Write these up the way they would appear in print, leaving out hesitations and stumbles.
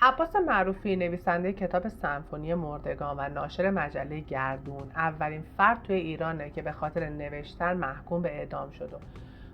عباس معروفی نویسنده کتاب سمفونی مردگان و ناشر مجله گردون اولین فرد توی ایرانه که به خاطر نوشتن محکوم به اعدام شد و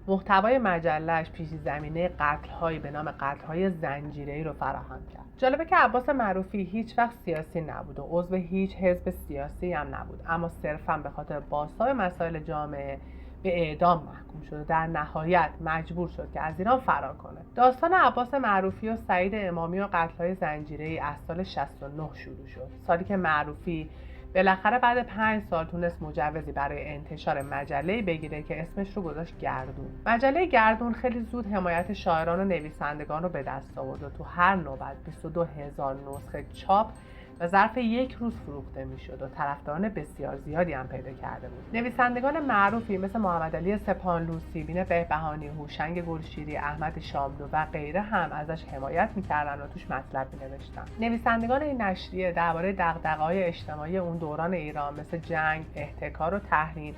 محتوای مجلهش پیش زمینه قتل‌هایی به نام قتل‌های زنجیره‌ای رو فراهم کرد. جالبه که عباس معروفی هیچ وقت سیاسی نبود و عضو هیچ حزب سیاسی هم نبود، اما صرفاً به خاطر بازتاب مسائل جامعه به اعدام محکوم شد و در نهایت مجبور شد که از ایران فرار کنه. داستان عباس معروفی و سعید امامی و قتل‌های زنجیره‌ای از سال 69 شروع شد، سالی که معروفی بالاخره بعد 5 سال تونست مجوزی برای انتشار مجله‌ای بگیره که اسمش رو گذاشت گردون. مجله گردون خیلی زود حمایت شاعران و نویسندگان رو به دست آورد و تو هر نوبت 22,000 نسخه چاپ و ظرف یک روز فروخته میشد و طرفداران بسیار زیادی هم پیدا کرده بود. نویسندگان معروفی مثل محمدعلی سپاهانلو، سیبین بهبهانی، هوشنگ گلشیری، احمد شاملو و غیره هم ازش حمایت میکردن و توش مطلب مینوشتن. نویسندگان این نشریه درباره دغدغه‌های اجتماعی اون دوران ایران مثل جنگ، احتکار و تحریم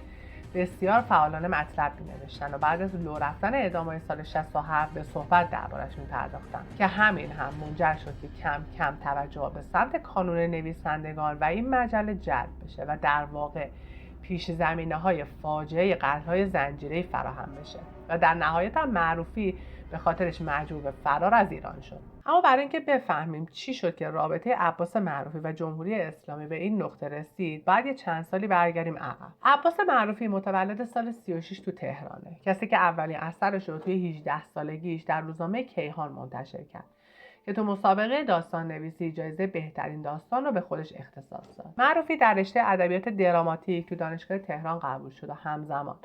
بسیار فعالانه مطلب می‌نوشتن و بعد از لو رفتن اعدام‌های سال 67 به صحبت دربارش می‌پرداختن که همین هم منجر شد که کم کم توجه به سمت کانون نویسندگان و این مجله جلب بشه و در واقع پیش زمینه‌های فاجعه قتل‌های زنجیره‌ای فراهم بشه و در نهایت هم معروفی به خاطرش مجبور به فرار از ایران شد. اما برای اینکه بفهمیم چی شد که رابطه عباس معروفی و جمهوری اسلامی به این نقطه رسید، باید یه چند سالی برگردیم عقب. عباس معروفی متولد سال 36 تو تهرانه، کسی که اولین اثرش رو توی 18 سالگیش در روزنامه کیهان منتشر کرد که تو مسابقه داستان نویسی جایزه بهترین داستان رو به خودش اختصاص داد. معروفی در رشته ادبیات دراماتیک تو دانشگاه تهران قبول شد و همزمان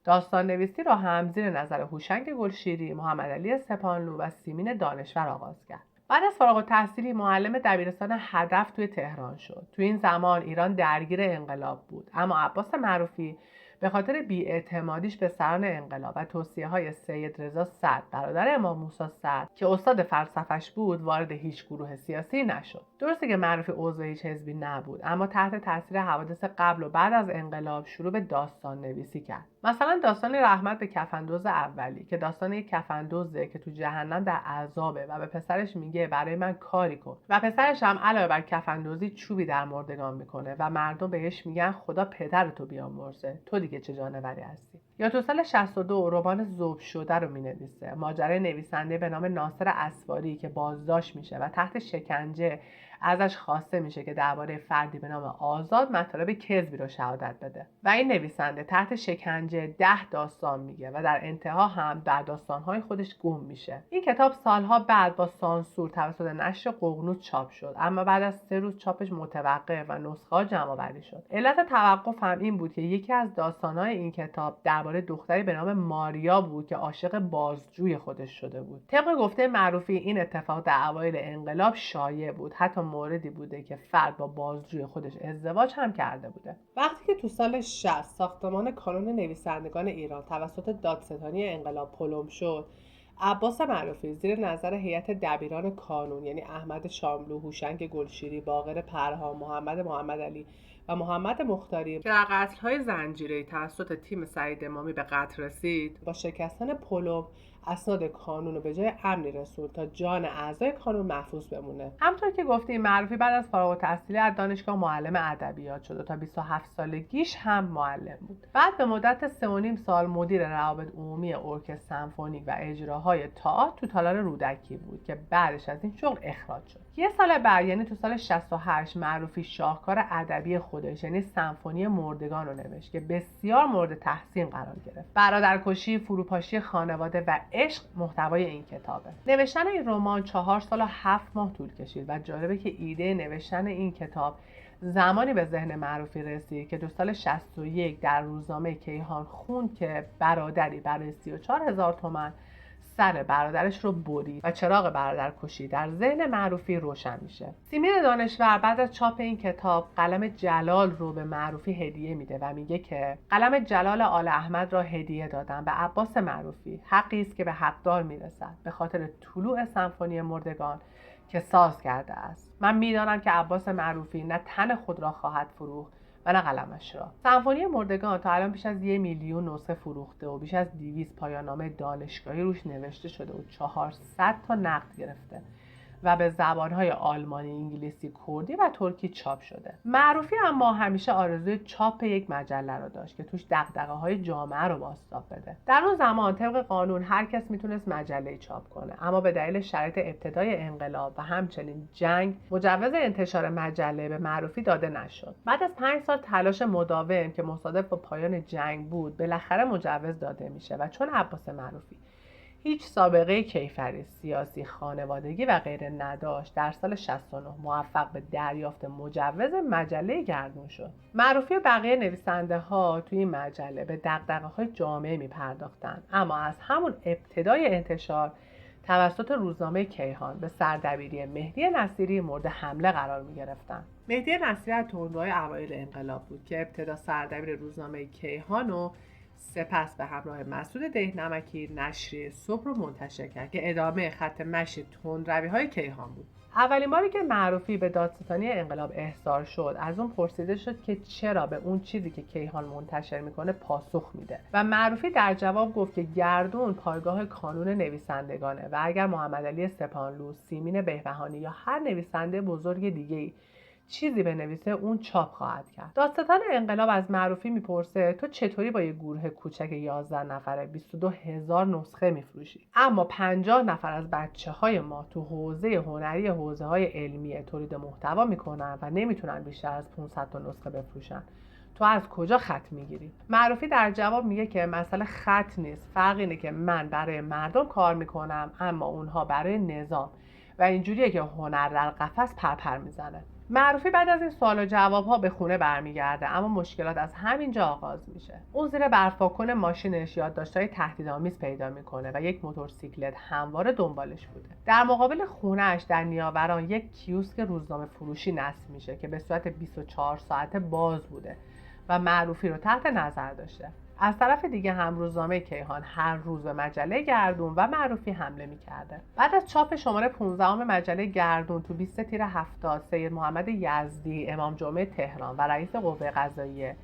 داستان نویسی را هم زیر نظر هوشنگ گلشیری، محمدعلی سپاهانلو و سیمین دانشور آغاز کرد. بعد از فارغ التحصیلی معلم دبیرستان هدف توی تهران شد. توی این زمان ایران درگیر انقلاب بود، اما عباس معروفی به خاطر بی‌اعتمادیش به سران انقلاب و توصیه‌های سید رضا صدر برادر امام موسی صدر که استاد فلسفه‌اش بود وارد هیچ گروه سیاسی نشد. درسته که معروفی عضو هیچ حزبی نبود، اما تحت تاثیر حوادث قبل و بعد از انقلاب شروع به داستان نویسی کرد. مثلا داستان رحمت به کفندوز اولی که داستان یک کفندوزه که تو جهنم در عذابه و به پسرش میگه برای من کاری کن و پسرش هم علاوه بر کفندوزی چوبی در مردگان میکنه و مردم بهش میگن خدا پدرتو بیامرزه، تو دیگه چه جانوری هستی. یا تو سال 62 رمان ذوب شده رو مینویسه، ماجرای نویسنده به نام ناصر اسواری که بازداشت میشه و تحت شکنجه ازش خواسته میشه که درباره فردی به نام آزاد مطالب کذبی رو شهادت بده و این نویسنده تحت شکنجه 10 داستان میگه و در انتها هم در داستانهای خودش گم میشه. این کتاب سالها بعد با سانسور توسط نشر ققنوس چاپ شد، اما بعد از 3 روز چاپش متوقف و نسخه‌ها جمع‌آوری شد. علت توقف هم این بود که یکی از داستانهای این کتاب درباره دختری به نام ماریا بود که عاشق بازجوی خودش شده بود. طبق گفته معروفی این اتفاق در اوایل انقلاب شایع بود، حتی موردی بوده که فرد با بازجوی خودش ازدواج هم کرده بوده. وقتی که تو سال 60 ساختمان کانون نویسندگان ایران توسط دادستانی انقلاب پلم شد، عباس معروفی زیر نظر هیئت دبیران کانون یعنی احمد شاملو، هوشنگ گلشیری، باقر پرها، محمدعلی و محمد مختاری که در قتل‌های زنجیره‌ای توسط تیم سعید امامی به قتل رسید، با شکستن پلم اسناد کانون رو به جای امنی رسوند تا جان اعضای کانون محفوظ بمونه. همونطور که گفتیم معروفی بعد از فارغ التحصیلی از دانشگاه معلم ادبیات شد و تا 27 سالگیش هم معلم بود. بعد به مدت 3.5 سال مدیر روابط عمومی ارکستر سمفونیک و اجراهای تئاتر تو تالار رودکی بود که بعدش از این شغل اخراج شد. یه سال بعد یعنی تو سال 68 معروفی شاهکار ادبی خودش یعنی سمفونی مردگان رو نوشت که بسیار مورد تحسین قرار گرفت. برادرکشی، فروپاشی خانواده و عشق محتوای این کتابه. نوشتن این رمان 4 سال و 7 ماه طول کشید و جالبه که ایده نوشتن این کتاب زمانی به ذهن معروفی رسید که تو سال 61 در روزنامه کیهان خوند که برادری برای 34,000 تومان سر برادرش رو برید و چراغ برادرکشی در ذهن معروفی روشن میشه. سیمین دانشور بعد از چاپ این کتاب قلم جلال رو به معروفی هدیه میده و میگه که قلم جلال آل احمد را هدیه دادم به عباس معروفی، حقی است که به حقدار میرسد به خاطر طلوع سمفونی مردگان که ساز کرده است. من میدانم که عباس معروفی نه تن خود را خواهد فروخت و نه قلمش را. سمفونی مردگان تا الان بیش از 1,000,000 نسخه فروخته و بیش از 200 پایان‌نامه دانشگاهی روش نوشته شده و 400 تا نقد گرفته و به زبانهای آلمانی، انگلیسی، کردی و ترکی چاپ شده. معروفی اما همیشه آرزوی چاپ یک مجله رو داشت که توش دغدغه‌های جامعه رو بازتاب بده. در اون زمان طبق قانون هر کس میتونست مجله چاپ کنه، اما به دلیل شرایط ابتدای انقلاب و همچنین جنگ مجوز انتشار مجله به معروفی داده نشد. بعد از 5 سال تلاش مداوم که مصادف با پایان جنگ بود، بالاخره مجوز داده میشه و چون عباس معروفی هیچ سابقه کیفری، سیاسی، خانوادگی و غیره نداشت، در سال 69 موفق به دریافت مجوز مجله گردون شد. معروفی و بقیه نویسنده ها توی این مجله به دغدغه‌های جامعه می‌پرداختند، اما از همون ابتدای انتشار توسط روزنامه کیهان به سردبیری مهدی نصیری مورد حمله قرار می‌گرفتند. مهدی نصیری از تندروهای اوایل انقلاب بود که ابتدا سردبیر روزنامه کیهان و سپس به همراه مسعود دهنمکی نشریه صبح رو منتشر کرد که ادامه خط مشی تندروی‌های کیهان بود. اولین باری که معروفی به دادستانی انقلاب احضار شد، از اون پرسیده شد که چرا به اون چیزی که کیهان منتشر میکنه پاسخ میده و معروفی در جواب گفت که گردون پایگاه کانون نویسندگانه و اگر محمدعلی سپاهانلو، سیمین بهبهانی یا هر نویسنده بزرگ دیگه‌ای چیزی بنویسه اون چاپ خواهد کرد. دادستان انقلاب از معروفی میپرسه تو چطوری با یه گروه کوچک 11 نفره 22,000 نسخه میفروشی؟ اما 50 نفر از بچه‌های ما تو حوزه هنری، حوزه‌های علمی تولید محتوا میکنن و نمیتونن بیشتر از 500 تا نسخه بفروشن. تو از کجا خط میگیری؟ معروفی در جواب میگه که مسئله خط نیست، فرق اینه که من برای مردم کار میکنم اما اونها برای نظام و اینجوریه که هنر در قفس پرپر میزنه. معروفی بعد از این سوال و جواب ها به خونه برمیگرده، اما مشکلات از همینجا آغاز میشه. اون زیر برفاکن ماشینش یادداشت‌های تهدیدآمیز پیدا میکنه و یک موتورسیکلت همواره دنبالش بوده. در مقابل خونه‌اش در نیاوران یک کیوسک روزنامه فروشی نصب میشه که به صورت 24 ساعته باز بوده و معروفی رو تحت نظر داشته. از طرف دیگه هم روزنامه کیهان هر روز به مجله گردون و معروفی حمله میکرده. بعد از چاپ شماره 15 مجله گردون تو 20 تیر 70 سید محمد یزدی امام جمعه تهران و رئیس قوه قضاییه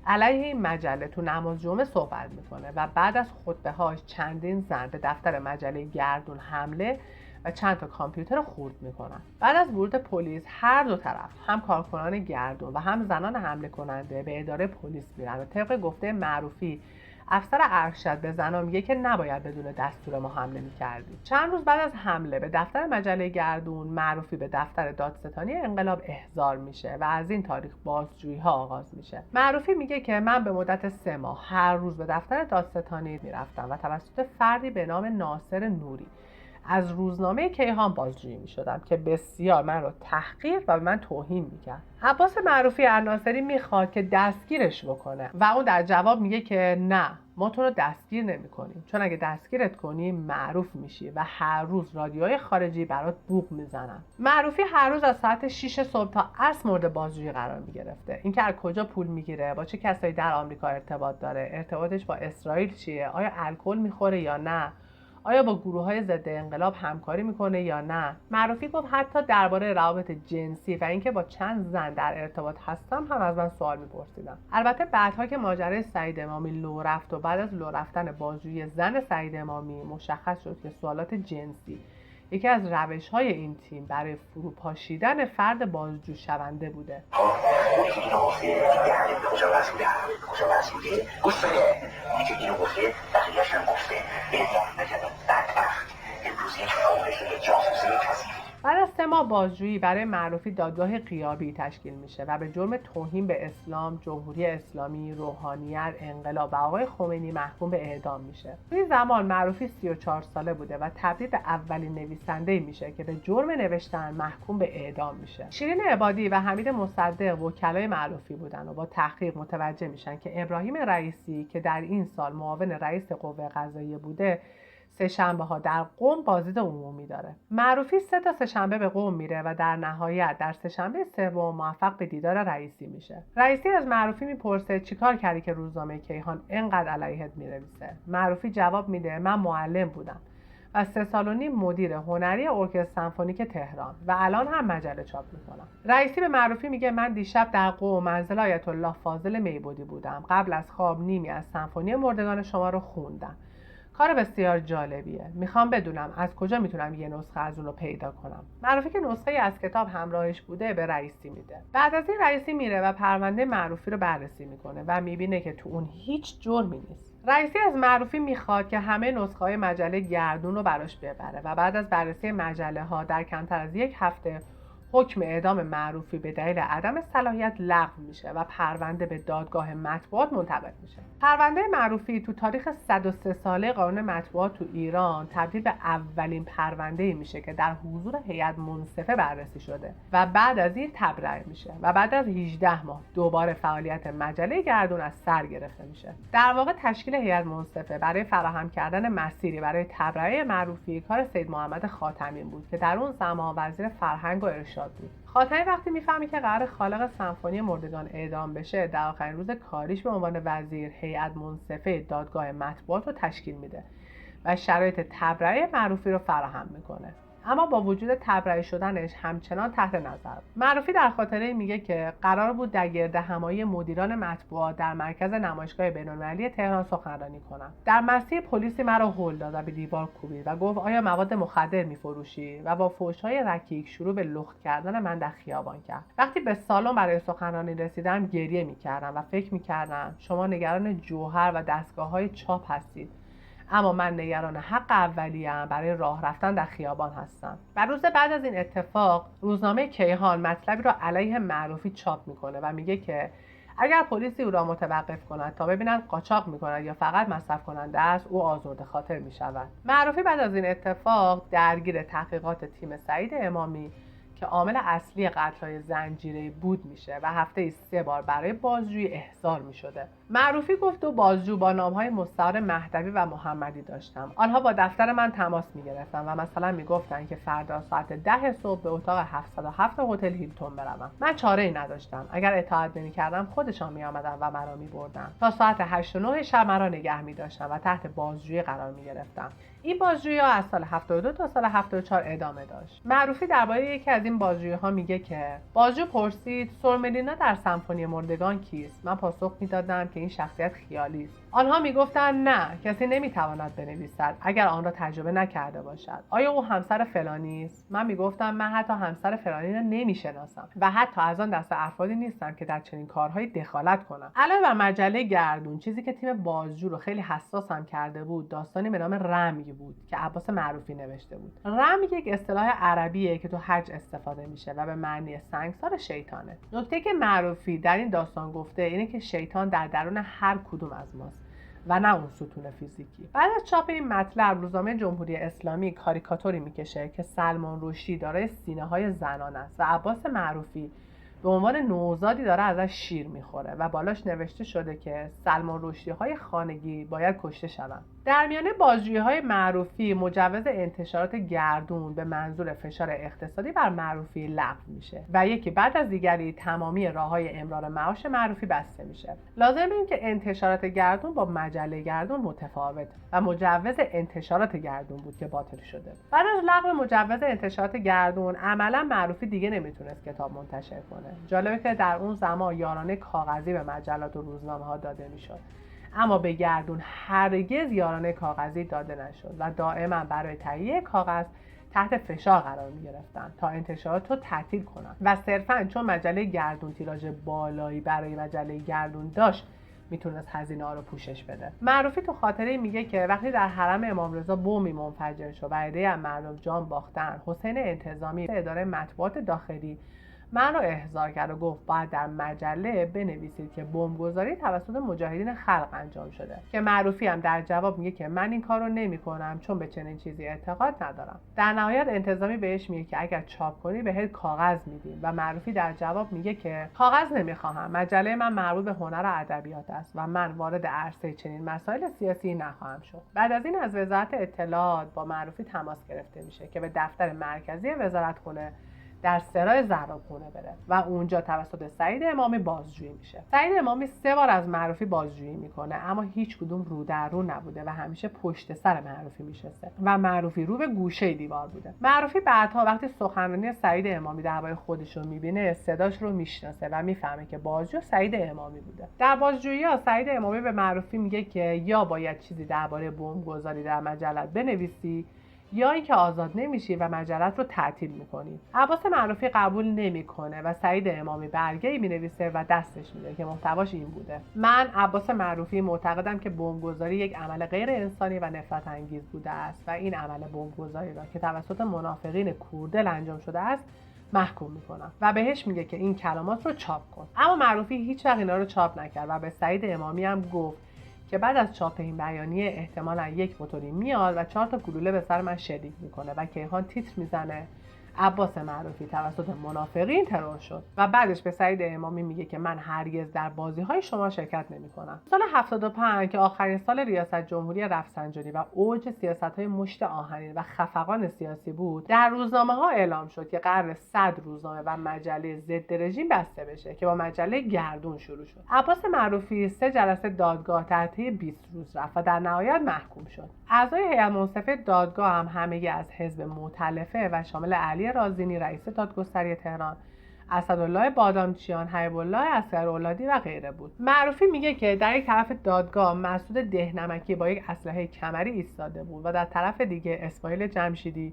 علیه این مجله تو نماز جمعه صحبت میکنه و بعد از خطبه‌هاش چندین زن به دفتر مجله گردون حمله و چند تا کامپیوتر خورد میکنن. بعد از ورود پلیس هر دو طرف هم کارکنان گردون و هم زنان حمله کننده به اداره پلیس میرن و طبق گفته معروفی افسر ارشد به زنان میگه که نباید بدون دستور ما حمله میکردید. چند روز بعد از حمله به دفتر مجله گردون معروفی به دفتر دادستانی انقلاب احضار میشه و از این تاریخ بازجویی ها آغاز میشه. معروفی میگه که من به مدت 3 ماه هر روز به دفتر دادستانی میرفتم و توسط فردی به نام ناصر نوری از روزنامه کیهان بازجویی می شدم که بسیار من رو تحقیر و به من توهین می کرد. عباس معروفی الناصری می خواد که دستگیرش بکنه و اون در جواب میگه که نه، ما تو رو دستگیر نمی کنیم، چون اگه دستگیرت کنیم معروف میشی و هر روز رادیوهای خارجی برات بوق میزنن. معروفی هر روز از ساعت 6 صبح تا عصر مورد بازجویی قرار می گرفته. اینکه از کجا پول میگیره، با چه کسایی در آمریکا ارتباط داره، ارتباطش با اسرائیل چیه، آیا الکل میخوره یا نه، آیا با گروه‌های ضد انقلاب همکاری میکنه یا نه. معروفی گفت حتی درباره روابط جنسی و اینکه با چند زن در ارتباط هستم هم از من سوال میپرسیدم. البته بعدها که ماجرای سعید امامی لو رفت و بعد از لو رفتن بازجویی زن سعید امامی مشخص شد که سوالات جنسی یکی از روش‌های این تیم برای فروپاشیدن فرد بازجو شونده بوده. بعد از 3 ماه بازجویی برای معروفی دادگاه غیابی تشکیل میشه و به جرم توهین به اسلام، جمهوری اسلامی، روحانیت، انقلاب و آقای خمینی محکوم به اعدام میشه. این زمان معروفی 34 ساله بوده و تبدیل به اولین نویسنده میشه که به جرم نوشتن محکوم به اعدام میشه. شیرین عبادی و حمید مصدق وکلای معروفی بودن و با تحقیق متوجه میشن که ابراهیم رئیسی که در این سال معاون رئیس قوه قضاییه بوده، 3 شنبه ها در قم بازدید عمومی داره. معروفی 3 تا 3 شنبه به قم میره و در نهایت در 3 شنبه سوم موفق به دیدار رئیسی میشه. رئیسی از معروفی میپرسه چیکار کردی که روزنامه کیهان اینقدر علیهت مینویسه؟ معروفی جواب میده من معلم بودم و 3 سال و نیم مدیر هنری ارکستر سمفونیک تهران و الان هم مجله چاپ میکنم. رئیسی به معروفی میگه من دیشب در قم منزل آیت الله فاضل میبودی بودم. قبل از خواب نیمی از سمفونی مردگان شما رو خوندم. کار بسیار جالبیه. میخوام بدونم از کجا میتونم یه نسخه از اون رو پیدا کنم. معروفی که نسخه از کتاب همراهش بوده به رئیسی میده. بعد از این رئیسی میره و پرونده معروفی رو بررسی میکنه و میبینه که تو اون هیچ جرمی نیست. رئیسی از معروفی میخواد که همه نسخه های مجله گردون رو براش ببره و بعد از بررسی مجله ها در کمتر از 1 هفته حکم اعدام معروفی به دلیل عدم صلاحیت لغو میشه و پرونده به دادگاه مطبوعات منتقل میشه. پرونده معروفی تو تاریخ 103 ساله قانون مطبوعات تو ایران تبدیل به اولین پرونده‌ای میشه که در حضور هیئت منصفه بررسی شده و بعد از این تبرئه میشه و بعد از 18 ماه دوباره فعالیت مجله گردون از سر گرفته میشه. در واقع تشکیل هیئت منصفه برای فراهم کردن مسیری برای تبرئه معروفی کار سید محمد خاتمی بود که در اون زمان وزیر فرهنگ و ارشاد بود. خاتمی وقتی میفهمه که قرار خالق سمفونی مردگان اعدام بشه، در آخرین روز کاریش به عنوان وزیر هیئت منصفه دادگاه مطبوعات رو تشکیل میده و شرایط تبرئه معروفی رو فراهم میکنه. اما با وجود تبرئه شدنش همچنان تحت نظر. معروفی در خاطره میگه که قرار بود در گردهمایی مدیران مطبوعات در مرکز نمایشگاه بین‌المللی تهران سخنرانی کنم. در مسیر پلیسی مرا هل داد و به دیوار کوبید و گفت آیا مواد مخدر میفروشی و با فحش‌های رکیک شروع به لخت کردن من در خیابان کرد. وقتی به سالن برای سخنرانی رسیدم گریه میکردم و فکر میکردم شما نگران جوهر و دستگاه‌های چاپ هستید، اما من نگران حق اولیه‌ام برای راه رفتن در خیابان هستم. و روز بعد از این اتفاق روزنامه کیهان مطلبی را علیه معروفی چاپ میکنه و میگه که اگر پلیسی او را متوقف کند تا ببینند قاچاق میکند یا فقط مصرف کننده است، او آزرده خاطر میشود. معروفی بعد از این اتفاق درگیر تحقیقات تیم سعید امامی که عامل اصلی قتل‌های زنجیره‌ای بود میشه و هفته‌ای 3 بار برای بازجویی احضار میشده. معروفی گفت 2 بازجو با نام‌های مستعار مهدوی و محمدی داشتم. آنها با دفتر من تماس می‌گرفتند و مثلا میگفتند که فردا ساعت 10 صبح به اتاق 707 هتل هیلتون بروم. من چاره‌ای نداشتم. اگر اطاعت نمی‌کردم خودشان می‌آمدند و مرا می‌بردند. تا ساعت 8 و 9 شب مرا نگه می‌داشتند و تحت بازجویی قرار می‌گرفتم. این بازجویی‌ها از سال 72 تا سال 74 ادامه داشت. معروفی درباره یکی از این بازجویی‌ها میگه که بازجو پرسید سرمدینا در سمفونی مردگان کیست؟ من پاسخ میدادم که این شخصیت خیالی است. آنها میگفتند نه، کسی نمیتواند بنویسد اگر آن را تجربه نکرده باشد. آیا او همسر فلانی است؟ من میگفتم من حتی همسر فلانی را نمیشناسم و حتی از آن دسته افرادی نیستم که در چنین کارهایی دخالت کنم. علاوه بر مجله گردون، چیزی که تیم بازجو رو خیلی حساسم کرده بود داستانی به نام رمی بود که عباس معروفی نوشته بود. رمی یک اصطلاح عربیه که تو حج استفاده میشه و به معنی سنگسار شیطانه. نکته که معروفی در این داستان گفته اینه که شیطان در درون هر کدوم از ماست و نه اون ستون فیزیکی. بعد از چاپ این مطلب روزنامه جمهوری اسلامی کاریکاتوری میکشه که سلمان رشدی دارای سینه‌های زنان است و عباس معروفی به عنوان نوزادی داره ازش شیر میخوره و بالاش نوشته شده که سلمان رشدی‌های خانگی باید کشته شوند. در میانه بازجویی‌های معروفی مجوز انتشارات گردون به منظور فشار اقتصادی بر معروفی لغو میشه و یکی بعد از دیگری تمامی راه‌های امرار معاش معروفی بسته میشه. لازم بگیم که انتشارات گردون با مجله گردون متفاوت و مجوز انتشارات گردون بود که باطل شده. بعد از لغو مجوز انتشارات گردون عملاً معروفی دیگه نمیتونست کتاب منتشر کنه. جالبه که در اون زمان یارانه کاغذی به مجلات و روزنامه‌ها داده میشد، اما به گردون هرگز یارانه کاغذی داده نشد و دائما برای تهیه کاغذ تحت فشار قرار می گرفتن تا انتشارات رو تعطیل کنن و صرفاً چون مجله گردون تیراژ بالایی برای مجله گردون داشت میتونست هزینه ها رو پوشش بده. معروفی تو خاطره میگه که وقتی در حرم امام رضا بمبی منفجر شد و عده‌ای از مردم جان باختن، حسین انتظامی اداره مطبوعات داخلی من رو احضار کرد و گفت باید در مجله بنویسید که بمبگذاری توسط مجاهدین خلق انجام شده، که معروفی هم در جواب میگه که من این کار رو نمی کنم چون به چنین چیزی اعتقاد ندارم. در نهایت انتظامی بهش میگه که اگر چاپ کنی بهت کاغذ میدیم و معروفی در جواب میگه که کاغذ نمیخواهم، مجله من مربوط به هنر و ادبیات است و من وارد عرصه چنین مسائل سیاسی نخواهم شد. بعد از این از وزارت اطلاعات با معروفی تماس گرفته میشه که به دفتر مرکزی وزارتخونه در سرای زرابخونه بره و اونجا توسط سعید امامی بازجویی میشه. سعید امامی 3 بار از معروفی بازجویی میکنه، اما هیچ کدوم رو در رو نبوده و همیشه پشت سر معروفی میشسته و معروفی رو به گوشه دیوار بوده. معروفی بعدها وقتی سخنرانی سعید امامی درباره خودش رو میبینه، صداش رو میشناسه و میفهمه که بازجو سعید امامی بوده. در بازجویی‌ها سعید امامی به معروفی میگه که یا باید چیزی درباره بمبگذاری در مجلت بنویسی یا اینکه آزاد نمیشی و مجلت رو تعطیل میکنی. عباس معروفی قبول نمیکنه و سعید امامی برگه‌ای مینویسه و دستش میده که محتواش این بوده: من عباس معروفی معتقدم که بمبگذاری یک عمل غیر انسانی و نفرت انگیز بوده است و این عمل بمبگذاری را که توسط منافقین کوردل انجام شده است محکوم میکنم و بهش میگه که این کلمات رو چاپ کن. اما معروفی هیچ وقت اینا رو چاپ نکرد و به سعید امامی هم گفت که بعد از چاپ این بیانیه احتمالاً یک موتوری میاد و 4 تا گلوله به سر من شلیک میکنه و کیهان تیتر میزنه عباس معروفی توسط منافقین ترور شد و بعدش به سعید امامی میگه که من هرگز در بازی‌های شما شرکت نمی‌کنم. سال 75 که آخرین سال ریاست جمهوری رفسنجانی و اوج سیاست‌های مشت آهنین و خفقان سیاسی بود، در روزنامه‌ها اعلام شد که قرار 100 روزنامه و مجله ضد رژیم بسته بشه که با مجله گردون شروع شد. عباس معروفی 3 جلسه دادگاه در طی 20 روز رفت و در نهایت محکوم شد. اعضای هیئت منصفه دادگاه هم همگی از حزب مؤتلفه و شامل علی رازینی رئیس دادگستری تهران، اسدالله بادامچیان، حبیب الله عسکرولادی و غیره بود. معروفی میگه که در یک طرف دادگاه مسعود دهنمکی با یک اسلحه کمری ایستاده بود و در طرف دیگه اسماعیل جمشیدی،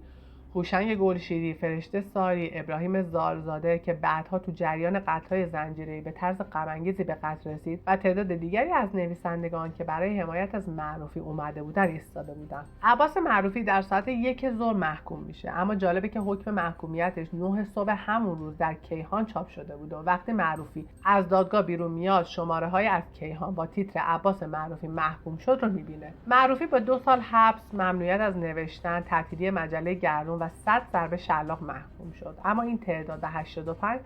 هوشنگ گلشیری، فرشته ساری، ابراهیم زارزاده که بعدها تو جریان قتل‌های زنجیره‌ای به طرز غم‌انگیزی به قتل رسید و تعداد دیگری از نویسندگان که برای حمایت از معروفی اومده بودن ایستاده بودند. عباس معروفی در ساعت 1 ظهر محکوم میشه، اما جالبه که حکم محکومیتش 9 صبح همون روز در کیهان چاپ شده بود و وقتی معروفی از دادگاه بیرون میاد شماره‌های از کیهان با تیتر عباس معروفی محکوم شد رو میبینه. معروفی با 2 سال حبس، ممنوعیت از نوشتن، تعطیلی مجله گردون و 100 ضربه شلاق محکوم شد، اما این تعداد به 85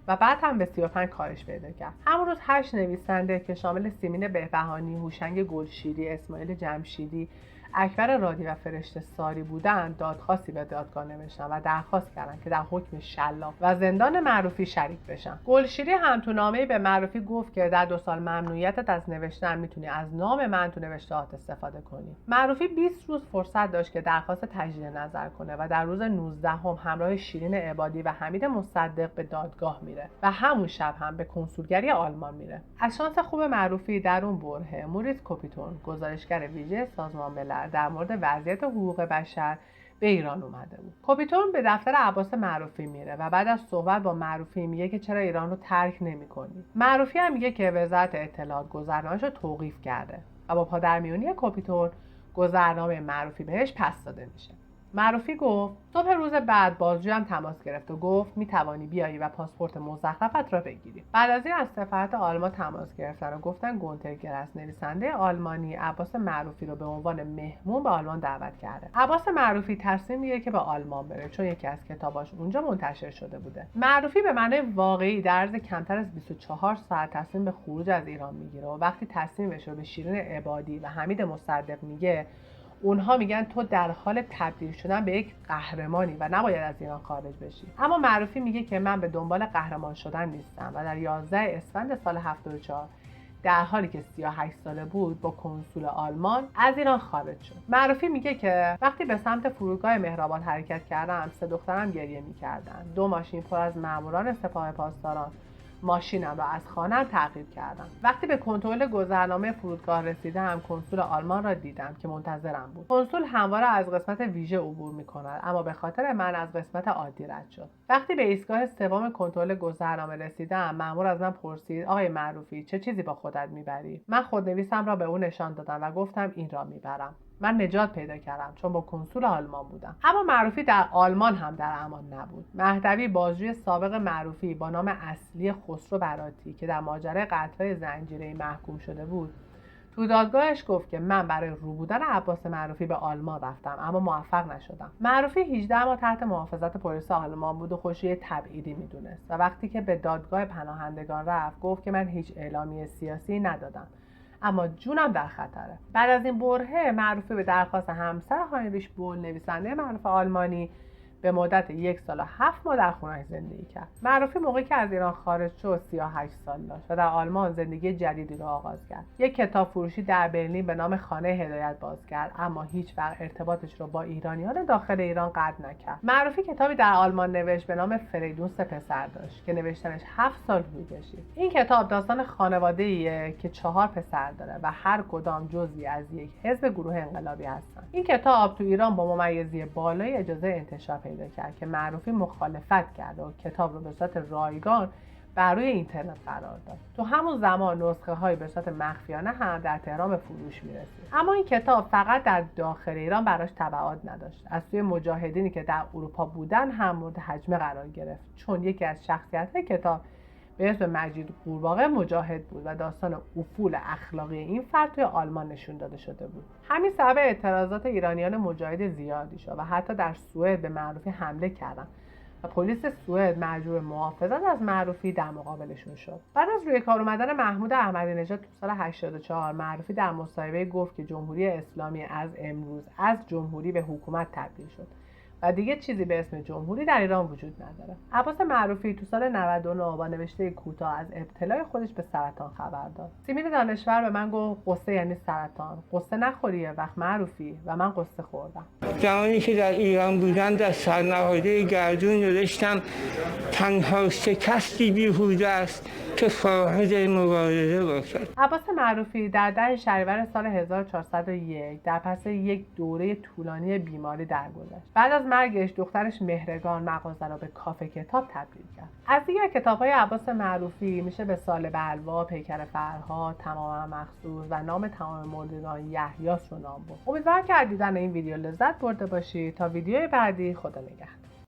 و بعد هم به 35 کاهش پیدا کرد. همون روز 8 نویسنده که شامل سیمین بهبهانی، هوشنگ گلشیری، اسماعیل جمشیدی، اکبر رادی و فرشته ساری بودند دادخواستی به دادگاه نوشتن و درخواست کردند که در حکم شلاق و زندان معروفی شریک بشن. گلشیری هم تو نامه‌ای به معروفی گفت که در 2 سال ممنوعیتت از نوشتن میتونی از نام من تو نوشته‌هات استفاده کنی. معروفی 20 روز فرصت داشت که درخواست تجدید نظر کنه و در روز 19 همراه شیرین عبادی و حمید مصدق به دادگاه میره و همون شب هم به کنسولگری آلمان میره. از شانس خوب معروفی در اون برهه موریس کوپیتون، گزارشگر ویژه سازمان ملل در مورد وضعیت حقوق بشر به ایران اومده بود. کوپیتون به دفتر عباس معروفی میره و بعد از صحبت با معروفی میگه که چرا ایران رو ترک نمی‌کنی. معروفی هم میگه که وزارت اطلاعات گذرنامه‌اش رو توقیف کرده و با پادرمیونی کوپیتون گذرنامه معروفی بهش پس داده میشه. معروفی گفت صبح روز بعد بازجویم تماس گرفت و گفت میتوانی بیایی و پاسپورت مزخرفت را بگیری. بعد از این از سفارت آلمان تماس گرفتن و گفتن گونتر گرس نویسنده آلمانی عباس معروفی رو به عنوان مهمون به آلمان دعوت کرده. عباس معروفی تصمیم میگیره که به آلمان بره چون یکی از کتاباش اونجا منتشر شده بوده. معروفی به معنای واقعی در عرض کمتر از 24 ساعت تصمیم به خروج از ایران میگیره و وقتی تصمیمش رو به شیرین عبادی و حمید مصدق میگه اونها میگن تو در حال تبدیل شدن به یک قهرمانی و نباید از ایران خارج بشی. اما معروفی میگه که من به دنبال قهرمان شدن نیستم و در 11 اسفند سال 74 در حالی که 38 ساله بود با کنسول آلمان از ایران خارج شد. معروفی میگه که وقتی به سمت فرودگاه مهرآباد حرکت کردم 3 دخترم گریه میکردن. 2 ماشین پر از ماموران سپاه پاسداران ماشینم را از خانه‌ام تعقیب کردم. وقتی به کنترل گذرنامه فرودگاه رسیدم کنسول آلمان را دیدم که منتظرم بود. کنسول همواره از قسمت ویژه عبور می‌کند اما به خاطر من از قسمت عادی رد شد. وقتی به ایستگاه سوم کنترل گذرنامه رسیدم مأمور از من پرسید آقای معروفی چه چیزی با خودت میبری؟ من خودنویسم را به او نشان دادم و گفتم این را میبرم. من نجات پیدا کردم چون با کنسول آلمان بودم. اما معروفی در آلمان هم در امان نبود. مهدوی بازجوی سابق معروفی با نام اصلی خسرو براتی که در ماجرای قتل‌های زنجیره‌ای محکوم شده بود تو دادگاهش گفت که من برای رو بودن عباس معروفی به آلمان رفتم اما موفق نشدم. معروفی 18 ماه تحت محافظت پلیس آلمان بود و خودشو تبعیدی میدونست و وقتی که به دادگاه پناهندگان رفت گفت که من هیچ اعلامیه سیاسی ندادم اما جونم در خطره. بعد از این برهه معروفی به درخواست همسر هاینریش بول نویسنده معروف آلمانی به مدت 1 سال و 7 ماه در خونه‌اش زندگی کرد. معروفی موقعی که از ایران خارج شد 38 سال داشت و در آلمان زندگی جدیدی را آغاز کرد. یک کتاب فروشی در برلین به نام خانه هدایت باز کرد، اما هیچ وقت ارتباطش را با ایرانیان داخل ایران قطع نکرد. معروفی کتابی در آلمان نوشت به نام فریدون 3 پسر داشت که نوشتنش 7 سال طول کشید. این کتاب داستان خانواده‌ایه که 4 پسر داره و هر کدام جزئی از یک حزب گروه انقلابی هستند. این کتاب تو ایران با ممیزی بالای اجازه انتشار پیدا کرد که معروفی مخالفت کرد و کتاب رو به صورت رایگان بر روی اینترنت قرار داد. تو همون زمان نسخه های به صورت مخفیانه هم در تهران به فروش میرسید. اما این کتاب فقط در داخل ایران براش تبعات نداشت. از سوی مجاهدینی که در اروپا بودن هم مورد هجمه قرار گرفت، چون یکی از شخصیت‌های کتاب به اسم مجید قورباغه مجاهد بود و داستان افول اخلاقی این فرد توی آلمان نشون داده شده بود. همین سبب اعتراضات ایرانیان مجاهد زیادی شد و حتی در سوئد به معروفی حمله کردند و پلیس سوئد مجبور محافظت از معروفی در مقابلشون شد. بعد از روی کار اومدن محمود احمدی نژاد تو سال 84 معروفی در مصاحبه گفت که جمهوری اسلامی از امروز از جمهوری به حکومت تبدیل شد و دیگه چیزی به اسم جمهوری در ایران وجود نداره. عباس معروفی تو سال 99 با نوشته کوتاه از ابتلای خودش به سرطان خبر داد. سیمین دانشور به من گفت قصه یعنی سرطان. قصه نخوری یه وقت معروفی، و من قصه خوردم. زمانی که در ایران بودم در سرنهاده گردون نوشتم تنها شکستی بیهوده است که فاقد مبارزه باشد. عباس معروفی در 10 شهریور سال 1401 در پس یک دوره طولانی بیماری درگذشت. بعد از مرگش دخترش مهرگان مغازه را به کافه کتاب تبدیل کرد. از دیگر کتاب‌های عباس معروفی میشه به سال بلوا، پیکر فرهاد، تمام مخصوص و نام تمام مردگان یحیی رو نام برد. امیدوارم که از دیدن این ویدیو لذت برده باشید. تا ویدیوی بعدی، خدا نگهدار.